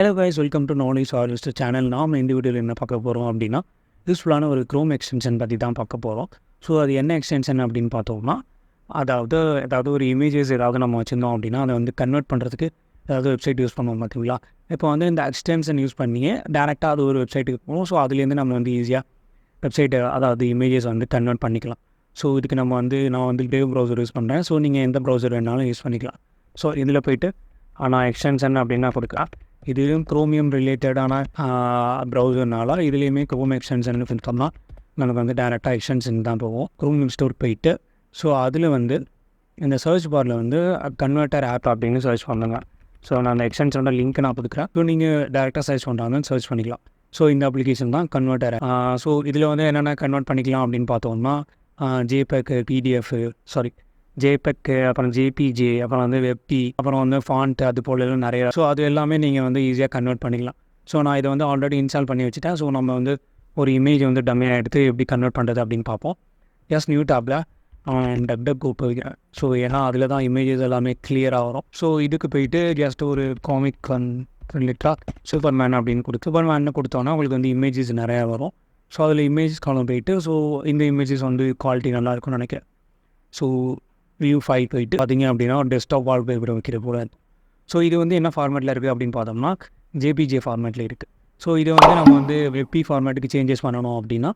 Hello guys, welcome to knowledge ஆர்விஸ்ட் channel. நாம் இந்த வீடியோவில் என்ன பார்க்க போகிறோம் அப்படின்னா, யூஸ்ஃபுல்லான ஒரு க்ரோம் எக்ஸ்டென்ஷன் பற்றி தான் பார்க்க போகிறோம். ஸோ அது என்ன எக்ஸ்டென்ஷன் அப்படின்னு பார்த்தோம்னா, ஏதாவது ஒரு இமேஜஸ் நம்ம வச்சுருந்தோம் அப்படின்னா, அதை வந்து கன்வெர்ட் பண்ணுறதுக்கு ஏதாவது வெப்சைட் யூஸ் பண்ணுவோம் பார்த்தீங்களா. இப்போ வந்து இந்த எக்ஸ்டென்ஷன் யூஸ் பண்ணியே டேரெக்டாக அது ஒரு வெப்சைட்டுக்கு போகும். ஸோ அதுலேருந்து நம்ம வந்து ஈஸியாக வெப்சைட்டை இமேஜஸ் வந்து கன்வெர்ட் பண்ணிக்கலாம். ஸோ இதுக்கு நான் வந்து பிரேவ் ப்ரௌசர் யூஸ் பண்ணுறேன். ஸோ நீங்கள் எந்த ப்ரௌசர் வேணாலும் யூஸ் பண்ணிக்கலாம். ஸோ இதில் போய்ட்டு ஆனால் எக்ஸ்டென்ஷன் அப்படின்னா கொடுக்கலாம். இதுலேயும் க்ரோமியம் ரிலேட்டடான ப்ரௌசர்னால இதுலேயுமே க்ரோம் எக்ஸ்டென்ஷன் கொடுத்தோம்னா நமக்கு வந்து டேரெக்டாக எக்ஸ்டென்ஷன் தான் போகும். க்ரோமியம் ஸ்டோர் போயிட்டு ஸோ அதில் வந்து இந்த சர்ச் பாரில் வந்து கன்வெர்ட்டர் ஆப் அப்படின்னு சர்ச் பண்ணுங்க. ஸோ நான் அந்த எக்ஸ்டென்ஷனோட லிங்க் நான் கொடுக்குறேன். ஸோ நீங்கள் டேரெக்டாக சர்ச் பண்ணுறாங்கன்னு சர்ச் பண்ணிக்கலாம். ஸோ இந்த அப்ளிகேஷன் தான் கன்வெர்ட்டர். ஸோ இதில் வந்து என்னென்ன கன்வெர்ட் பண்ணிக்கலாம் அப்படின்னு பார்த்தோம்னா, ஜேபேக்கு, பிடிஎஃப், ஜேபெக்கு, அப்புறம் ஜேபிஜே, அப்புறம் வந்து வெப்பி, அப்புறம் வந்து ஃபாண்ட், அது போல நிறைய. ஸோ அது எல்லாமே நீங்கள் வந்து ஈஸியாக கன்வெர்ட் பண்ணிக்கலாம். ஸோ நான் இதை வந்து ஆல்ரெடி இன்ஸ்டால் பண்ணி வச்சுட்டேன். ஸோ நம்ம வந்து ஒரு இமேஜ் வந்து டம்மியாக எடுத்து எப்படி கன்வெர்ட் பண்ணுறது அப்படின்னு பார்ப்போம். நியூ டேப்பில் டக் போய்க்கிறேன். ஸோ ஏன்னா அதில் தான் இமேஜஸ் எல்லாமே கிளியராக வரும். ஸோ இதுக்கு போயிட்டு ஜஸ்ட் ஒரு காமிக் ரிலேட்டாக சூப்பர்மேன் அப்படின்னு சூப்பர்மேன் கொடுத்தோன்னா உங்களுக்கு வந்து இமேஜஸ் நிறையா வரும். ஸோ அதில் இமேஜஸ் காலம் போயிட்டு ஸோ இந்த இமேஜஸ் வந்து குவாலிட்டி நல்லா இருக்கும்னு நினைக்கிறேன். ஸோ வியூ ஃபைல் போயிட்டு பார்த்திங்க அப்படின்னா ஒரு டெஸ்க்டாப் வால்பேப்பர் வைக்கிற போல இருக்கும். ஸோ இது வந்து என்ன ஃபார்மேட்டில் இருக்குது அப்படின்னு பார்த்தோம்னா, ஜேபிஜே ஃபார்மேட்டில் இருக்குது. ஸோ இதை வந்து நம்ம வந்து வெப்பி ஃபார்மேட்டுக்கு சேஞ்சஸ் பண்ணணும் அப்படின்னா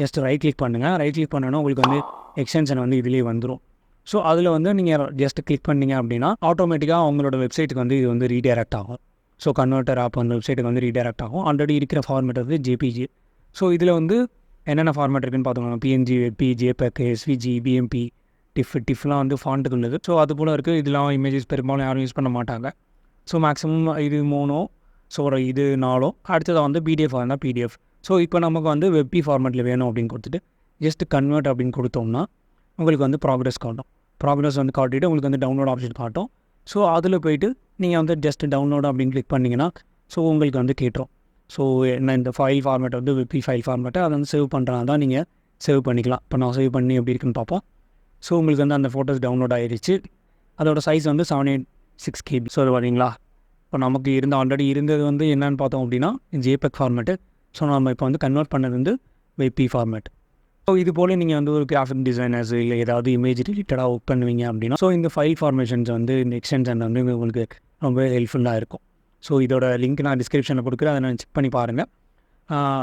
ஜஸ்ட் ரைட் கிளிக் பண்ணுங்கள். ரைட் கிளிக் பண்ணணும் உங்களுக்கு வந்து எக்ஸ்டென்ஷன் வந்து இதிலே வந்துடும். ஸோ அதில் வந்து நீங்கள் ஜஸ்ட் கிளிக் பண்ணிங்க அப்படின்னா ஆட்டோமேட்டிக்காக அவங்களோட வெப்சைட்டுக்கு வந்து இது வந்து ரீடைரக்ட் ஆகும். ஸோ கன்வெர்ட்டர் ஆப் அந்த வெப்சைட்டுக்கு வந்து ரீடைரக்ட் ஆகும். ஆல்ரெடி இருக்கிற ஃபார்மேட் வந்து ஜேபிஜே. ஸோ இதில் வந்து என்னென்ன ஃபார்மேட் இருக்குன்னு பார்த்தோம்னா, பிஎன்ஜி, வெப்பி, ஜேபேக், எஸ்விஜி, பிஎம்பி, டிஃப்லாம் வந்து ஃபாண்ட்டுக்கு உள்ளது. ஸோ அது போல் இருக்குது. இதெல்லாம் இமேஜஸ் பெரும்பாலும் யாரும் யூஸ் பண்ண மாட்டாங்க. ஸோ மேக்ஸிமம் இது 3, ஸோ இது 4. அடுத்ததாக வந்து பிடிஎஃப் இருந்தால் பிடிஎஃப். ஸோ இப்போ நமக்கு வந்து வெப்பி ஃபார்மேட்டில் வேணும் அப்படின்னு கொடுத்துட்டு ஜஸ்ட் கன்வெர்ட் அப்படின்னு கொடுத்தோம்னா உங்களுக்கு வந்து ப்ராக்ரஸ் வந்து காட்டிட்டு உங்களுக்கு வந்து டவுன்லோட் ஆப்ஷன் காட்டும். ஸோ அதில் போய்ட்டு நீங்கள் வந்து ஜஸ்ட் டவுன்லோட் அப்படின்னு கிளிக் பண்ணிங்கன்னா ஸோ உங்களுக்கு வந்து கேட்டுரும். ஸோ என்ன இந்த ஃபைல் ஃபார்மேட் வந்து வெப்பி ஃபைல் ஃபார்மேட்டை அதை வந்து சேவ் பண்ணுறதா தான் நீங்கள் சேவ் பண்ணிக்கலாம். இப்போ நான் சேவ் பண்ணி எப்படி இருக்குன்னு பார்ப்போம். ஸோ உங்களுக்கு வந்து அந்த ஃபோட்டோஸ் டவுன்லோட் ஆகிடுச்சு. அதோட சைஸ் வந்து 786 KB. ஸோ அது வரீங்களா, இப்போ நமக்கு ஆல்ரெடி இருந்தது வந்து என்னென்னு பார்த்தோம் அப்படின்னா ஜேபெக் ஃபார்மேட்டு. ஸோ நம்ம இப்போ வந்து கன்வெர்ட் பண்ணது வந்து வெப்பி ஃபார்மேட். ஸோ இது போல் நீங்கள் வந்து ஒரு கிராஃபிக் டிசைனர்ஸ் இல்லை ஏதாவது இமேஜ் ரிலேட்டடாக ஒர்க் பண்ணுவீங்க அப்படின்னா ஸோ இந்த ஃபைல் ஃபார்மேஷன்ஸ் வந்து இந்த எக்ஸ்டென்ஷன் வந்து உங்களுக்கு ரொம்ப ஹெல்ப்ஃபுல்லாக இருக்கும். ஸோ இதோட லிங்க் நான் டிஸ்கிரிப்ஷனில் கொடுக்குறேன். அதை நான் செக் பண்ணி பாருங்கள்.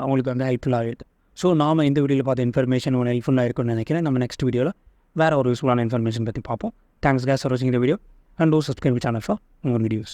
உங்களுக்கு வந்து ஹெல்ப்ஃபுல்லாக இருக்குது. ஸோ நாம் இந்த வீடியோவில் பார்த்த இன்ஃபர்மேஷன் உங்களுக்கு ஹெல்ப்ஃபுல்லாக இருக்கும்னு நினைக்கிறேன். நம்ம நெக்ஸ்ட் வீடியோவில் வேறு ஒரு யூஸ்ஃபுல்லான இன்ஃபர்மேஷன் பற்றி பார்ப்போம். Thanks guys for watching the video and do subscribe to the channel for more videos.